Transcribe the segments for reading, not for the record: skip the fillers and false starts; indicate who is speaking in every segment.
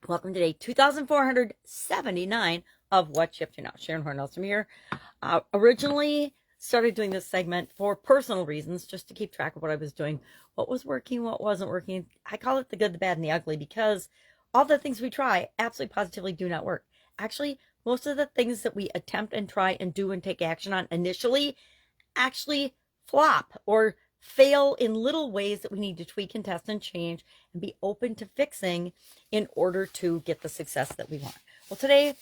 Speaker 1: Welcome to day 2479 of What Shifted Now. Sharon Horne-Ellstrom here. Originally started doing this segment for personal reasons, just to keep track of what I was doing, what was working, what wasn't working. I call it the good, the bad, and the ugly because all the things we try absolutely positively do not work. Actually, most of the things that we attempt and try and do and take action on initially actually flop or fail in little ways that we need to tweak and test and change and be open to fixing in order to get the success that we want. Well, today,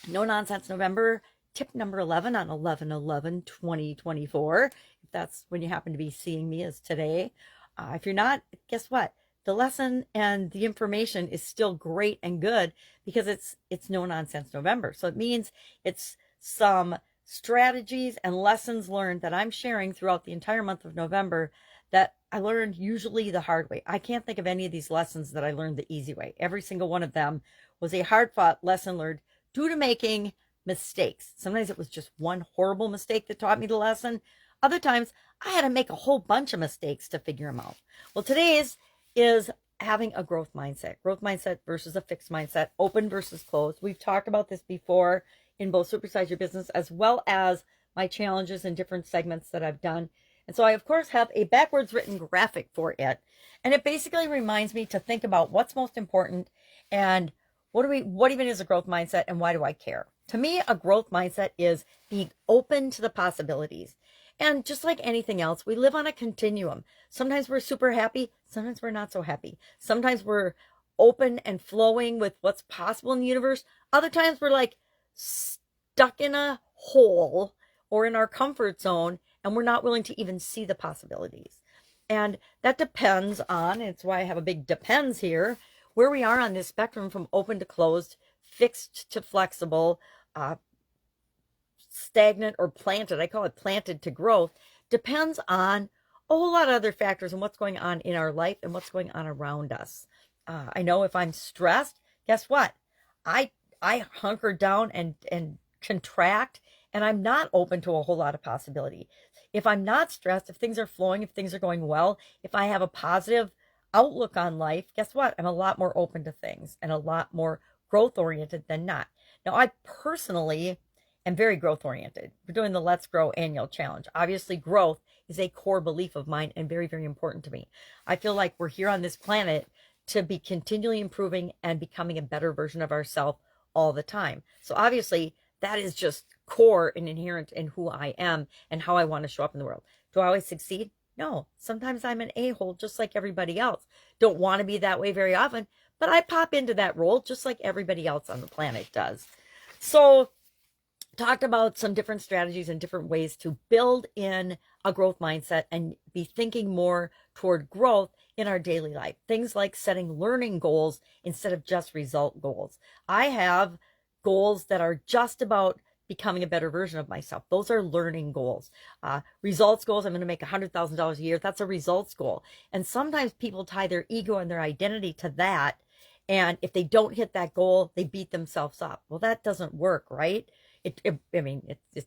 Speaker 1: no nonsense November, tip number 11 on 11/11/2024. If that's when you happen to be seeing me, as today. If you're not, guess what? The lesson and the information is still great and good because it's no nonsense November. So it means it's some strategies and lessons learned that I'm sharing throughout the entire month of November that I learned usually the hard way. I can't think of any of these lessons that I learned the easy way. Every single one of them was a hard-fought lesson learned due to making mistakes. Sometimes it was just one horrible mistake that taught me the lesson. Other times I had to make a whole bunch of mistakes to figure them out. Well, today's is having a growth mindset versus a fixed mindset, open versus closed. We've talked about this before in both Supersize Your Business as well as my challenges in different segments that I've done. And so I, of course, have a backwards written graphic for it. And it basically reminds me to think about what's most important and what even is a growth mindset and why do I care? To me, a growth mindset is being open to the possibilities. And just like anything else, we live on a continuum. Sometimes we're super happy. Sometimes we're not so happy. Sometimes we're open and flowing with what's possible in the universe. Other times we're like stuck in a hole or in our comfort zone and we're not willing to even see the possibilities. And that depends on, it's why I have a big depends here, where we are on this spectrum from open to closed, fixed to flexible, stagnant or planted. I call it planted to growth. Depends on a whole lot of other factors and what's going on in our life and what's going on around us. I know if I'm stressed, guess what? I hunker down and contract, and I'm not open to a whole lot of possibility. If I'm not stressed, if things are flowing, if things are going well, if I have a positive outlook on life, guess what? I'm a lot more open to things and a lot more growth oriented than not. Now, I personally am very growth oriented. We're doing the Let's Grow annual challenge. Obviously, growth is a core belief of mine and very, very important to me. I feel like we're here on this planet to be continually improving and becoming a better version of ourselves all the time. So obviously, that is just core and inherent in who I am and how I want to show up in the world. Do I always succeed? No. Sometimes I'm an a-hole just like everybody else. Don't want to be that way very often, but I pop into that role just like everybody else on the planet does. So talked about some different strategies and different ways to build in a growth mindset and be thinking more toward growth in our daily life. Things like setting learning goals instead of just result goals. I have goals that are just about becoming a better version of myself. Those are learning goals. Results goals, I'm going to make $100,000 a year. That's a results goal. And sometimes people tie their ego and their identity to that. And if they don't hit that goal, they beat themselves up. Well, that doesn't work, right? It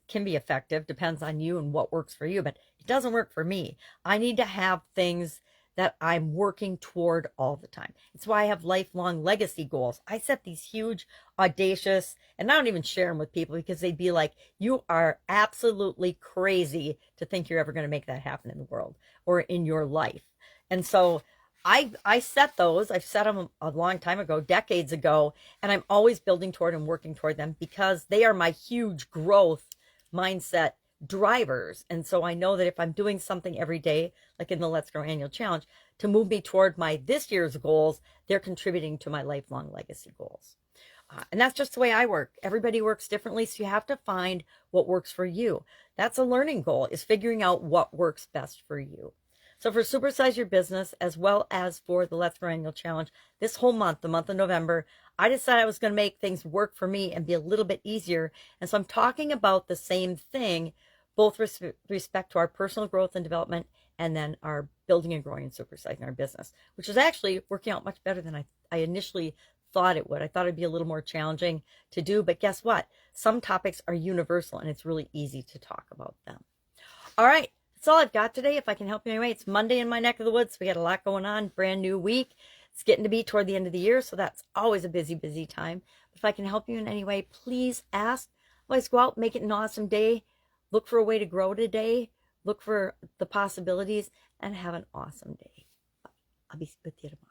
Speaker 1: can be effective, depends on you and what works for you, but it doesn't work for me. I need to have things that I'm working toward all the time. It's why I have lifelong legacy goals. I set these huge, audacious, and I don't even share them with people because they'd be like, you are absolutely crazy to think you're ever going to make that happen in the world or in your life. And so I set those. I've set them a long time ago, decades ago, and I'm always building toward and working toward them because they are my huge growth mindset drivers. And so I know that if I'm doing something every day, like in the Let's Grow annual challenge, to move me toward my this year's goals, they're contributing to my lifelong legacy goals. And that's just the way I work. Everybody works differently, so you have to find what works for you. That's a learning goal, is figuring out what works best for you. So for Supersize Your Business, as well as for the Let's Grow Annual Challenge, this whole month, the month of November, I decided I was going to make things work for me and be a little bit easier. And so I'm talking about the same thing, both with respect to our personal growth and development, and then our building and growing and supersizing our business, which is actually working out much better than I initially thought it would. I thought it'd be a little more challenging to do, but guess what? Some topics are universal and it's really easy to talk about them. All right. That's all I've got today. If I can help you anyway, it's Monday in my neck of the woods. We got a lot going on, brand new week. It's getting to be toward the end of the year, so that's always a busy, busy time. If I can help you in any way, please ask. Otherwise, go out, make it an awesome day. Look for a way to grow today. Look for the possibilities and have an awesome day. I'll be with you tomorrow.